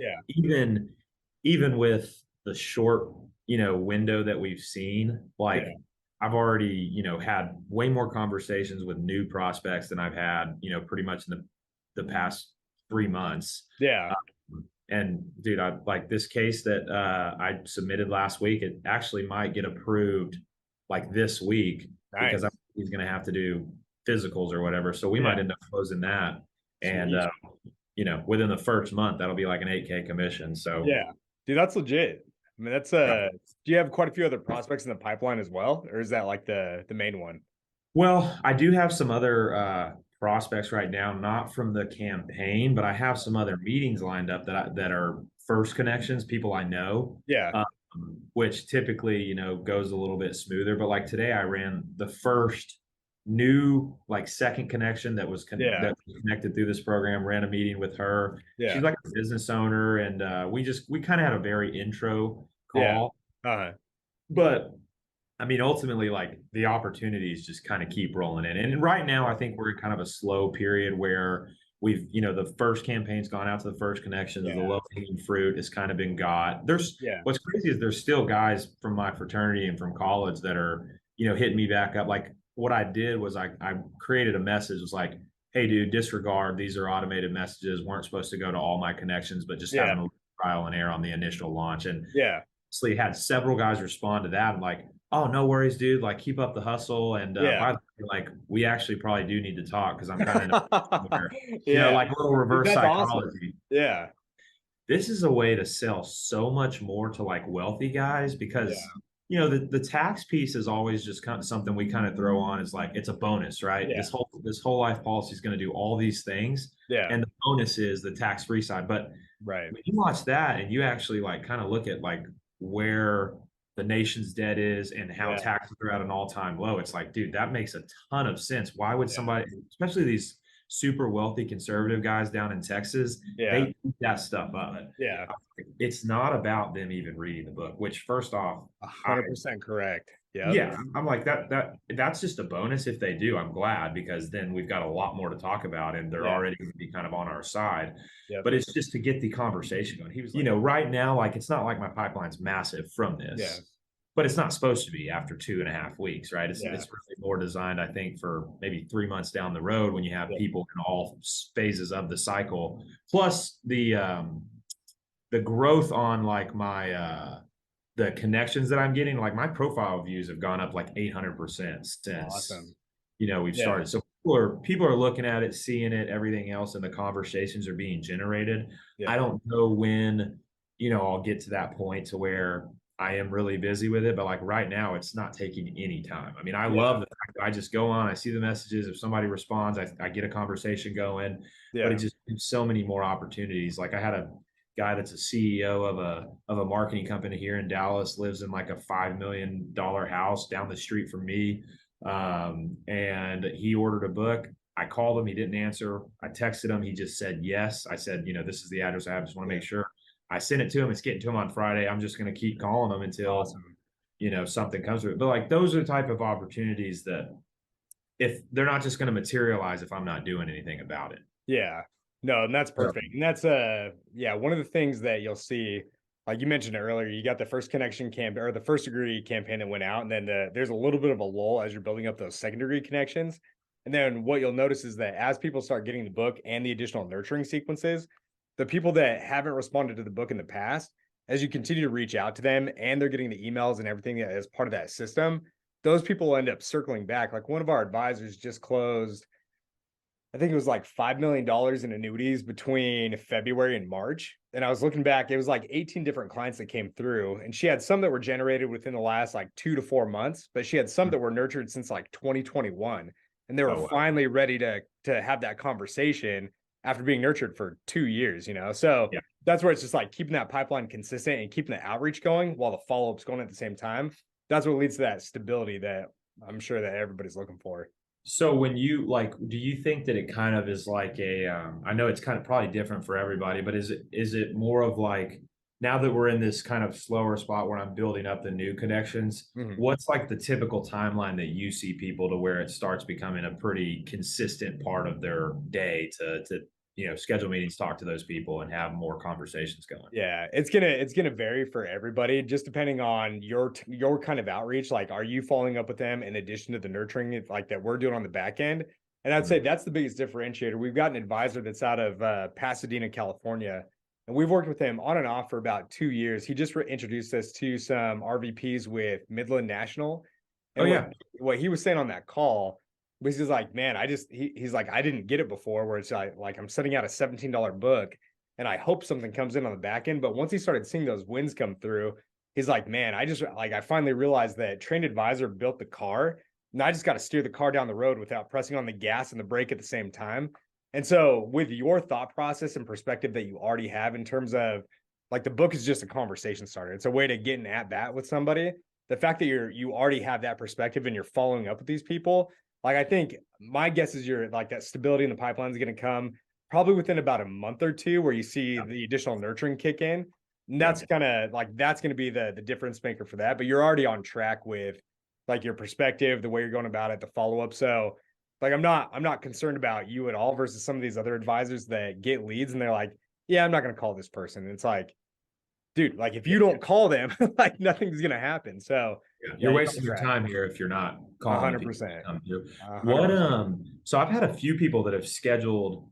Yeah. even with the short, window that we've seen, like Yeah. I've already, had way more conversations with new prospects than I've had, pretty much in the past 3 months. Yeah. And dude, I like this case that I submitted last week. It actually might get approved like this week because Nice. he's going to have to do physicals or whatever. So we might Yeah. end up closing that. And, Sweet. within the first month, that'll be like an 8K commission. So, Yeah. Dude, that's legit. I mean, that's yeah. do you have quite a few other prospects in the pipeline as well? Or is that like the main one? Well, I do have some other prospects right now, not from the campaign, but I have some other meetings lined up that are first connections, people I know, Yeah. um, which typically goes a little bit smoother. But like today, I ran the first new like second connection Yeah. that was connected through this program. Ran a meeting with her. She's Yeah. like a business owner, and we kind of had a very intro Yeah. call, Uh-huh. but I mean, ultimately, like the opportunities just kind of keep rolling in. And right now, I think we're in kind of a slow period where the first campaign's gone out to the first connections, the Yeah. low hanging fruit has kind of been got. Yeah. What's crazy is there's still guys from my fraternity and from college that are, hitting me back up. Like what I did was I created a message, was like, hey, dude, disregard. These are automated messages, weren't supposed to go to all my connections, but just Yeah. having a trial and error on the initial launch. And Yeah. actually had several guys respond to that. I'm like, oh, no worries, dude. Like, keep up the hustle. And Yeah. by the way, like, we actually probably do need to talk because I'm kind of in a where, Yeah. like a little Dude, reverse that's awesome. psychology. Yeah. This is a way to sell so much more to like wealthy guys because Yeah. the tax piece is always just kind of something we kind of throw on as like it's a bonus, right? Yeah. This whole life policy is going to do all these things, Yeah. and the bonus is the tax free side. But Right. when you watch that and you actually like kind of look at like where the nation's debt is and how Yeah. taxes are at an all-time low, it's like, dude, that makes a ton of sense. Why would Yeah. somebody, especially these super wealthy conservative guys down in Texas, Yeah. they eat that stuff up? Yeah. It's not about them even reading the book, which first off, I 100% correct. Yep. yeah, I'm like that's just a bonus if they do. I'm glad because then we've got a lot more to talk about and they're Yeah. already going to be kind of on our side. Yep. But it's just to get the conversation going. He was like, right now, like it's not like my pipeline's massive from Yeah. this, but it's not supposed to be after 2.5 weeks, right? It's Yeah. it's really more designed, I think, for maybe 3 months down the road when you have Yeah. people in all phases of the cycle. Plus the growth on like my the connections that I'm getting, like my profile views have gone up like 800% since Awesome. we've Yeah. started. So people are looking at it, seeing it, everything else, and the conversations are being generated. I Yeah. don't know when I'll get to that point to where I am really busy with it, but like right now, it's not taking any time. I mean, I Yeah. love the fact that I just go on, I see the messages. If somebody responds, I get a conversation going, but it Yeah. just gives so many more opportunities. Like I had a guy that's a CEO of a marketing company here in Dallas, lives in like a $5 million house down the street from me. And he ordered a book. I called him, he didn't answer. I texted him, he just said yes. I said, this is the address I have. Just want to Yeah. make sure. I sent it to him. It's getting to him on Friday. I'm just going to keep calling him until Awesome. something comes to it. But like those are the type of opportunities that if they're not just going to materialize if I'm not doing anything about it. Yeah. No, and that's So, perfect. And that's yeah, one of the things that you'll see, like you mentioned earlier, you got the first connection camp or the first degree campaign that went out, and then there's a little bit of a lull as you're building up those second degree connections. And then what you'll notice is that as people start getting the book and the additional nurturing sequences, the people that haven't responded to the book in the past, as you continue to reach out to them and they're getting the emails and everything as part of that system, those people will end up circling back. Like one of our advisors just closed, I think it was like $5 million in annuities between February and March. And I was looking back, it was like 18 different clients that came through. And she had some that were generated within the last like 2 to 4 months, but she had some that were nurtured since like 2021. And they were oh wow. finally ready to have that conversation after being nurtured for 2 years. So Yeah. that's where it's just like keeping that pipeline consistent and keeping the outreach going while the follow-up's going at the same time. That's what leads to that stability that I'm sure that everybody's looking for. So when you like, do you think that it kind of is like I know it's kind of probably different for everybody, but is it more of like now that we're in this kind of slower spot where I'm building up the new connections, Mhm. what's like the typical timeline that you see people to where it starts becoming a pretty consistent part of their day to schedule meetings, talk to those people, and have more conversations going. Yeah, it's gonna vary for everybody, just depending on your kind of outreach. Like, are you following up with them in addition to the nurturing like that we're doing on the back end? And I'd say Mhm. that's the biggest differentiator. We've got an advisor that's out of Pasadena, California, and we've worked with him on and off for about 2 years. He just introduced us to some RVPs with Midland National, Oh and yeah, what he was saying on that call was he's like, man, he's like, I didn't get it before, where it's like I'm sending out a $17 book and I hope something comes in on the back end. But once he started seeing those wins come through, he's like, man, I finally realized that Trained Advisor built the car. And I just got to steer the car down the road without pressing on the gas and the brake at the same time. And so, with your thought process and perspective that you already have in terms of like the book is just a conversation starter, it's a way to get an at bat with somebody. The fact that you already have that perspective and you're following up with these people, like I think my guess is you're like that stability in the pipeline is going to come probably within about a month or two where you see yeah, the additional nurturing kick in. And yeah. that's kind of like that's going to be the difference maker for that. But you're already on track with like your perspective, the way you're going about it, the follow-up. So like I'm not concerned about you at all versus some of these other advisors that get leads and they're like, yeah, I'm not going to call this person. And it's like, dude, like if you don't call them, like nothing's gonna happen. So Yeah, yeah, you're you're on wasting your track. time here if you're not A calling the hundred people that percent. come through. A hundred What percent. so I've had a few people that have scheduled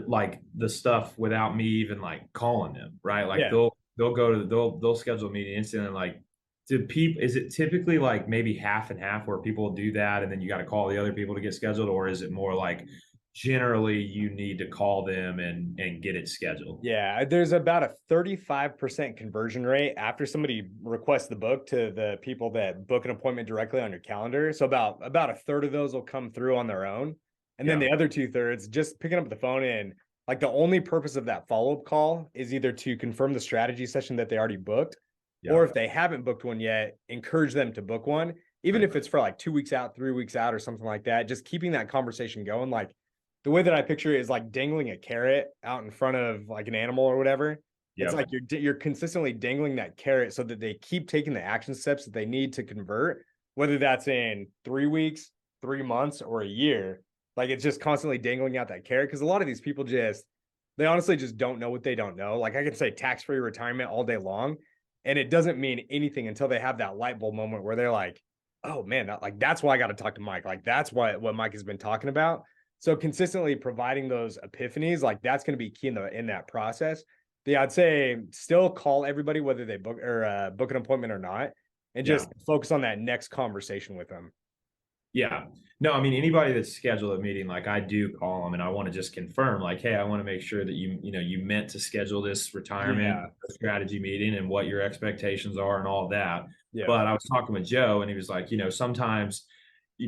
like the stuff without me even like calling them, right? Like Yeah. they'll go to they'll schedule a meeting instantly. Like, do people, is it typically like maybe half and half where people do that and then you got to call the other people to get scheduled, or is it more like generally you need to call them and get it scheduled? Yeah, there's about a 35% conversion rate after somebody requests the book to the people that book an appointment directly on your calendar. So about a third of those will come through on their own. And then Yeah, the other two-thirds just picking up the phone and like the only purpose of that follow-up call is either to confirm the strategy session that they already booked, yeah, or if they haven't booked one yet, encourage them to book one, even right. if it's for like 2 weeks out, 3 weeks out, or something like that. Just keeping that conversation going. Like the way that I picture it is like dangling a carrot out in front of like an animal or whatever. It's Yep. like you're consistently dangling that carrot so that they keep taking the action steps that they need to convert, whether that's in 3 weeks, 3 months, or a year. Like it's just constantly dangling out that carrot because a lot of these people just they honestly just don't know what they don't know. Like I can say tax-free retirement all day long, and it doesn't mean anything until they have that light bulb moment where they're like, "Oh man, that's why I got to talk to Mike. Like that's what Mike has been talking about." So consistently providing those epiphanies, like that's going to be key in that process. Yeah, I'd say still call everybody whether they book an appointment or not, and Yeah. just focus on that next conversation with them. Yeah. No, I mean, anybody that's scheduled a meeting, like I do call them and I want to just confirm, like, hey, I want to make sure that you meant to schedule this retirement Yeah, strategy meeting and what your expectations are and all that. yeah, But I was talking with Joe and he was like, sometimes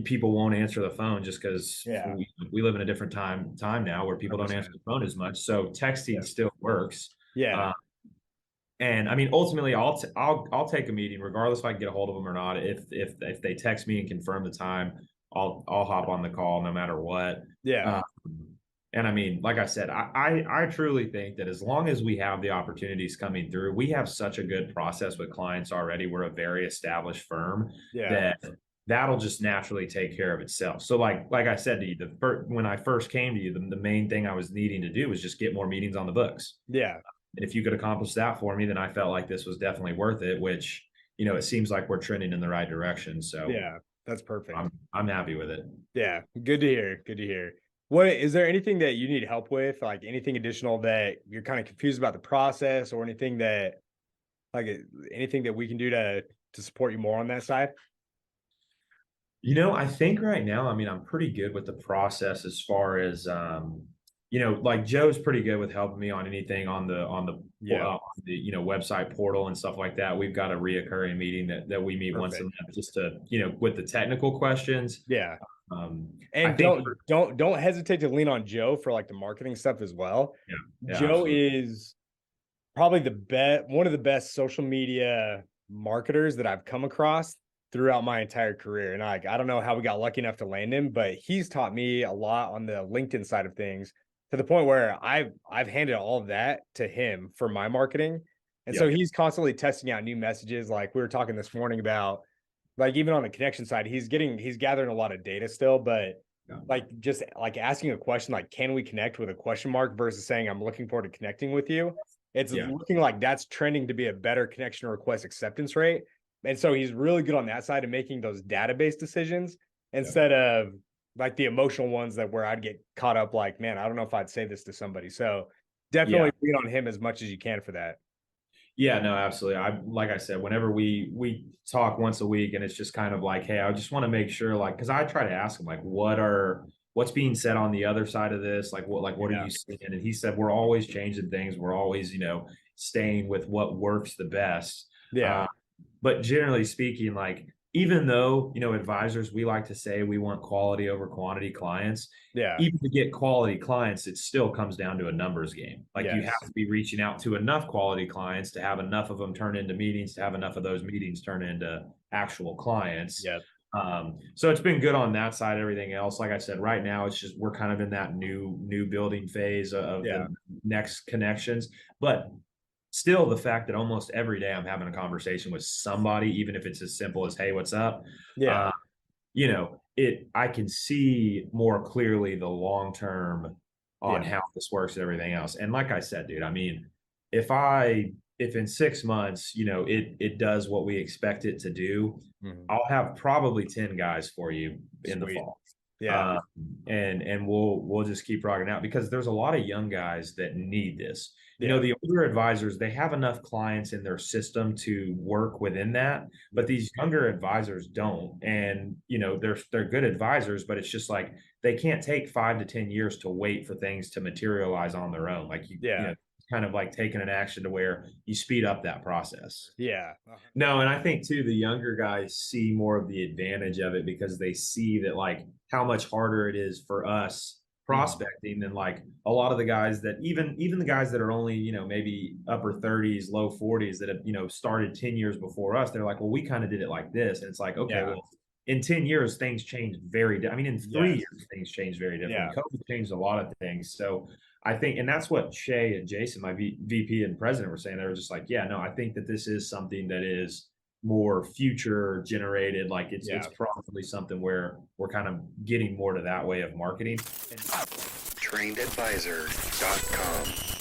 people won't answer the phone just because yeah, we live in a different time now where people don't answer 100%. the phone as much. So Yeah, texting still works. yeah, Uh, and I mean, ultimately, I'll take a meeting regardless if I can get a hold of them or not. If they text me and confirm the time, I'll hop on the call no matter what. yeah, Um, and I mean, like I said, I truly think that as long as we have the opportunities coming through, we have such a good process with clients already. We're a very established firm yeah, that that'll just naturally take care of itself. So like I said to you, when I first came to you, the main thing I was needing to do was just get more meetings on the books. yeah, And if you could accomplish that for me, then I felt like this was definitely worth it, which, it seems like we're trending in the right direction. So yeah. That's perfect. I'm happy with it. Yeah, good to hear. Good to hear. What is there anything that you need help with? Like anything additional that you're kind of confused about the process, or anything that like anything that we can do to support you more on that side? I think right now, I mean, I'm pretty good with the process as far as like Joe's pretty good with helping me on anything Yeah, on the website portal and stuff like that. We've got a reoccurring meeting that we meet once a perfect. month just to, with the technical questions. Yeah. Um, I And think don't hesitate to lean on Joe for like the marketing stuff as well. yeah, yeah, Joe absolutely. is probably one of the best social media marketers that I've come across throughout my entire career. And I don't know how we got lucky enough to land him, but he's taught me a lot on the LinkedIn side of things to the point where I've handed all of that to him for my marketing. And so Yep. he's constantly testing out new messages. Like we were talking this morning about like even on the connection side, he's gathering a lot of data still, but Yeah. like just like asking a question like, can we connect, with a question mark versus saying I'm looking forward to connecting with you. It's Yeah. looking like that's trending to be a better connection request acceptance rate. And so he's really good on that side of making those database decisions instead of like the emotional ones that where I'd get caught up like, man, I don't know if I'd say this to somebody. So Yeah. definitely lean on him as much as you can for that. Yeah, no, absolutely. Like I said, whenever we talk once a week, and it's just kind of like, hey, I just want to make sure, like, because I try to ask him, like, what's being said on the other side of this? What are Yeah. you seeing? And he said, we're always changing things. We're always, staying with what works the best. Yeah. Uh, but generally speaking, like, even though, advisors, we like to say we want quality over quantity clients, Yeah. even to get quality clients, it still comes down to a numbers game. Like, you have Yes. to be reaching out to enough quality clients to have enough of them turn into meetings, to have enough of those meetings turn into actual clients. Yep. So it's been good on that side. Everything else, like I said, right now it's just we're kind of in that new building phase of Yeah. the next connections. But still, the fact that almost every day I'm having a conversation with somebody, even if it's as simple as, hey, what's up? Yeah. I can see more clearly the long term on Yeah. how this works and everything else. And like I said, dude, I mean, if in 6 months, it does what we expect it to do, Mhm. I'll have probably 10 guys for you in the Sweet. fall. Yeah. And we'll just keep rocking out, because there's a lot of young guys that need this. Yeah. The older advisors, they have enough clients in their system to work within that, but these younger advisors don't. And they're good advisors, but it's just like they can't take 5 to 10 years to wait for things to materialize on their own. Like Yeah. kind of like taking an action to where you speed up that process. Yeah. No, and I think too, the younger guys see more of the advantage of it, because they see that, like, how much harder it is for us prospecting than, like, a lot of the guys that even the guys that are only, maybe upper 30s, low 40s, that have, started 10 years before us. They're like, well, we kind of did it like this. And it's like, okay, Yeah. well, in 10 years, things change I mean, in 3 years, things change very differently. Yeah. COVID changed a lot of things. So I think, and that's what Shay and Jason, my VP and president, were saying. They were just like, yeah, no, I think that this is something that is more future generated. Like, it's Yeah. probably something where we're kind of getting more to that way of marketing. TrainedAdvisor.com